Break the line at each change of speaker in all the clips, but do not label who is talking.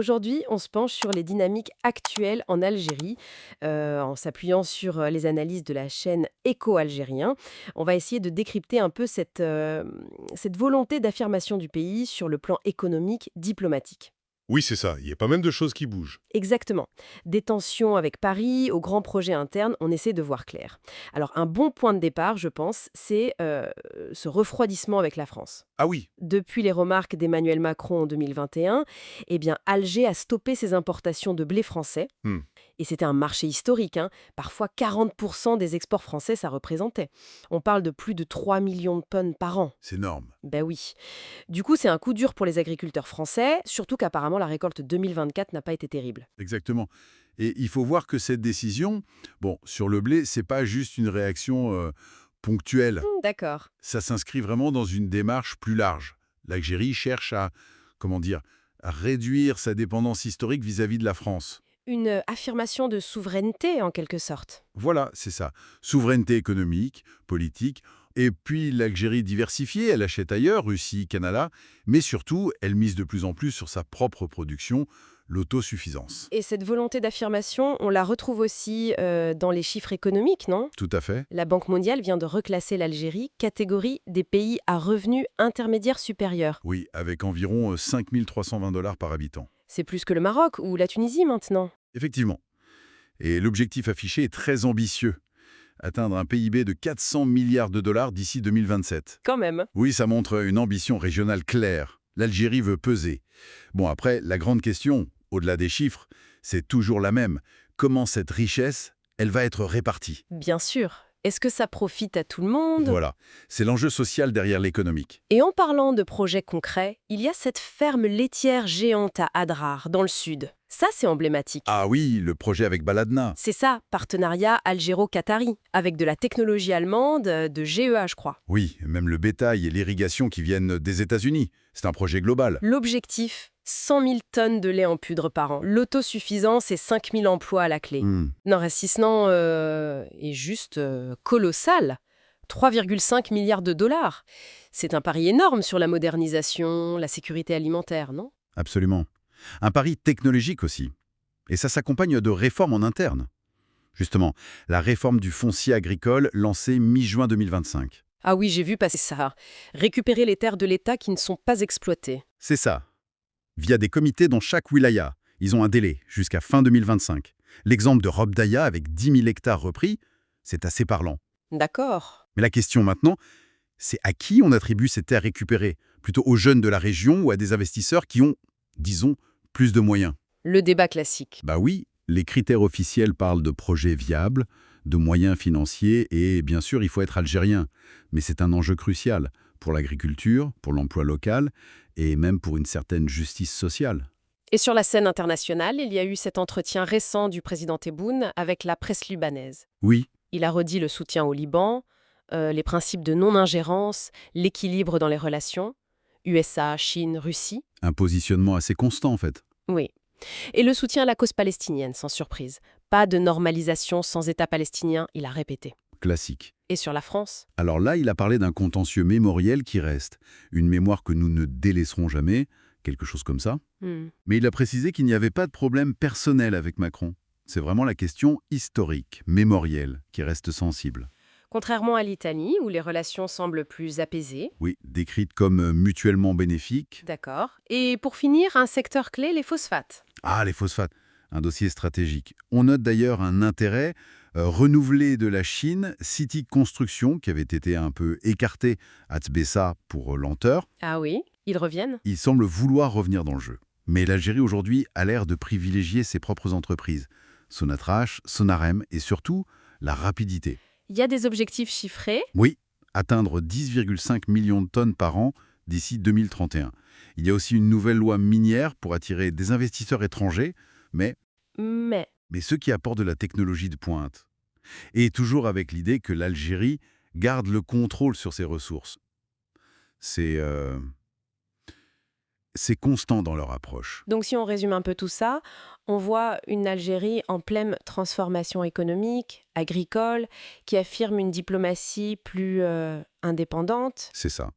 Aujourd'hui, on se penche sur les dynamiques actuelles en Algérie, en s'appuyant sur les analyses de la chaîne Éco-Algérien. On va essayer de décrypter un peu cette volonté d'affirmation du pays sur le plan économique, diplomatique.
Oui, c'est ça. Il y a pas même de choses qui bougent.
Exactement. Des tensions avec Paris aux grands projets internes, on essaie de voir clair. Alors, un bon point de départ, je pense, c'est ce refroidissement avec la France.
Ah oui,
Depuis les remarques d'Emmanuel Macron en 2021, eh bien, Alger a stoppé ses importations de blé français.
hmm,
Et c'était un marché historique, hein. Parfois 40% des exports français, ça représentait. On parle de plus de 3 millions de tonnes par an.
c'est énorme.
Ben oui. Du coup, c'est un coup dur pour les agriculteurs français, surtout qu'apparemment la récolte 2024 n'a pas été terrible.
Exactement. Et il faut voir que cette décision, bon, sur le blé, c'est pas juste une réaction ponctuelle.
D'accord.
Ça s'inscrit vraiment dans une démarche plus large. L'Algérie cherche à, comment dire, à réduire sa dépendance historique vis-à-vis de la France.
Une affirmation de souveraineté en quelque sorte.
Voilà, c'est ça. Souveraineté économique, politique. Et puis l'Algérie diversifiée, elle achète ailleurs, Russie, Canada, mais surtout, elle mise de plus en plus sur sa propre production, l'autosuffisance.
Et cette volonté d'affirmation, on la retrouve aussi dans les chiffres économiques, non?
Tout à fait.
La Banque mondiale vient de reclasser l'Algérie catégorie des pays à revenus intermédiaires supérieurs.
Oui, avec environ 5 320 dollars par habitant.
C'est plus que le Maroc ou la Tunisie maintenant.
Effectivement. Et l'objectif affiché est très ambitieux. Atteindre un PIB de 400 milliards de dollars d'ici 2027.
Quand même.
Oui, ça montre une ambition régionale claire. L'Algérie veut peser. Bon, après, la grande question, au-delà des chiffres, c'est toujours la même. Comment cette richesse, elle va être répartie?
Bien sûr. Est-ce que ça profite à tout le monde?
Voilà, c'est l'enjeu social derrière l'économique.
Et en parlant de projets concrets, il y a cette ferme laitière géante à Adrar, dans le sud. Ça, c'est emblématique.
Ah oui, le projet avec Baladna.
C'est ça, partenariat algéro-qatari, avec de la technologie allemande, de GEA, je crois.
Oui, même le bétail et l'irrigation qui viennent des États-Unis. C'est un projet global.
L'objectif, 100 000 tonnes de lait en poudre par an. L'autosuffisance et 5 000 emplois à la clé.
Hmm.
L'investissement est juste colossal. 3,5 milliards de dollars. C'est un pari énorme sur la modernisation, la sécurité alimentaire, non?
Absolument. Un pari technologique aussi. Et ça s'accompagne de réformes en interne. Justement, la réforme du foncier agricole lancée mi-juin 2025.
Ah oui, j'ai vu passer ça. Récupérer les terres de l'État qui ne sont pas exploitées.
C'est ça. Via des comités dans chaque wilaya. Ils ont un délai, jusqu'à fin 2025. L'exemple de Robdaya avec 10 000 hectares repris, c'est assez parlant.
D'accord.
Mais la question maintenant, c'est à qui on attribue ces terres récupérées? Plutôt aux jeunes de la région ou à des investisseurs qui ont, disons, plus de moyens?
Le débat classique.
Bah oui, les critères officiels parlent de projets viables, de moyens financiers et bien sûr, il faut être algérien. Mais c'est un enjeu crucial pour l'agriculture, pour l'emploi local et même pour une certaine justice sociale.
Et sur la scène internationale, il y a eu cet entretien récent du président Tebboune avec la presse libanaise.
Oui,
Il a redit le soutien au Liban, les principes de non-ingérence, l'équilibre dans les relations, USA, Chine, Russie.
un positionnement assez constant en fait.
Oui. Et le soutien à la cause palestinienne, sans surprise. Pas de normalisation sans État palestinien, il a répété.
Classique.
Et sur la France?
Alors là, il a parlé d'un contentieux mémoriel qui reste, une mémoire que nous ne délaisserons jamais, quelque chose comme ça.
Hmm.
Mais il a précisé qu'il n'y avait pas de problème personnel avec Macron. C'est vraiment la question historique, mémorielle, qui reste sensible.
Contrairement à l'Italie, où les relations semblent plus apaisées.
Oui, décrite comme mutuellement bénéfique.
D'accord. Et pour finir, un secteur clé, les phosphates.
Ah, les phosphates, un dossier stratégique. On note d'ailleurs un intérêt renouvelé de la Chine, City Construction, qui avait été un peu écarté à Tbessa pour lenteur.
Ah oui, ils reviennent?
Il semble vouloir revenir dans le jeu. Mais l'Algérie aujourd'hui a l'air de privilégier ses propres entreprises. Sonatrach, Sonarem et surtout la rapidité.
Il y a des objectifs chiffrés.
Oui, atteindre 10,5 millions de tonnes par an d'ici 2031. Il y a aussi une nouvelle loi minière pour attirer des investisseurs étrangers, mais,
Mais
mais ceux qui apportent de la technologie de pointe. Et toujours avec l'idée que l'Algérie garde le contrôle sur ses ressources. C'est c'est constant dans leur approche.
donc si on résume un peu tout ça, on voit une Algérie en pleine transformation économique, agricole, qui affirme une diplomatie plus indépendante.
C'est ça.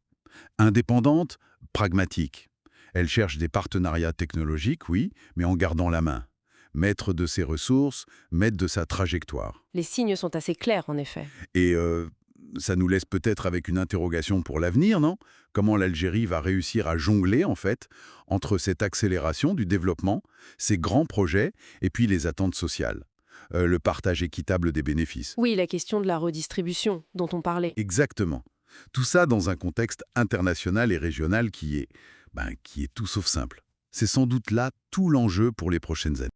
Indépendante, pragmatique. Elle cherche des partenariats technologiques, oui, mais en gardant la main. Maître de ses ressources, maître de sa trajectoire.
Les signes sont assez clairs, en effet.
Et ça nous laisse peut-être avec une interrogation pour l'avenir, non? Comment l'Algérie va réussir à jongler, en fait, entre cette accélération du développement, ces grands projets, et puis les attentes sociales, le partage équitable des bénéfices.
Oui, la question de la redistribution dont on parlait.
Exactement. Tout ça dans un contexte international et régional qui est tout sauf simple. C'est sans doute là tout l'enjeu pour les prochaines années.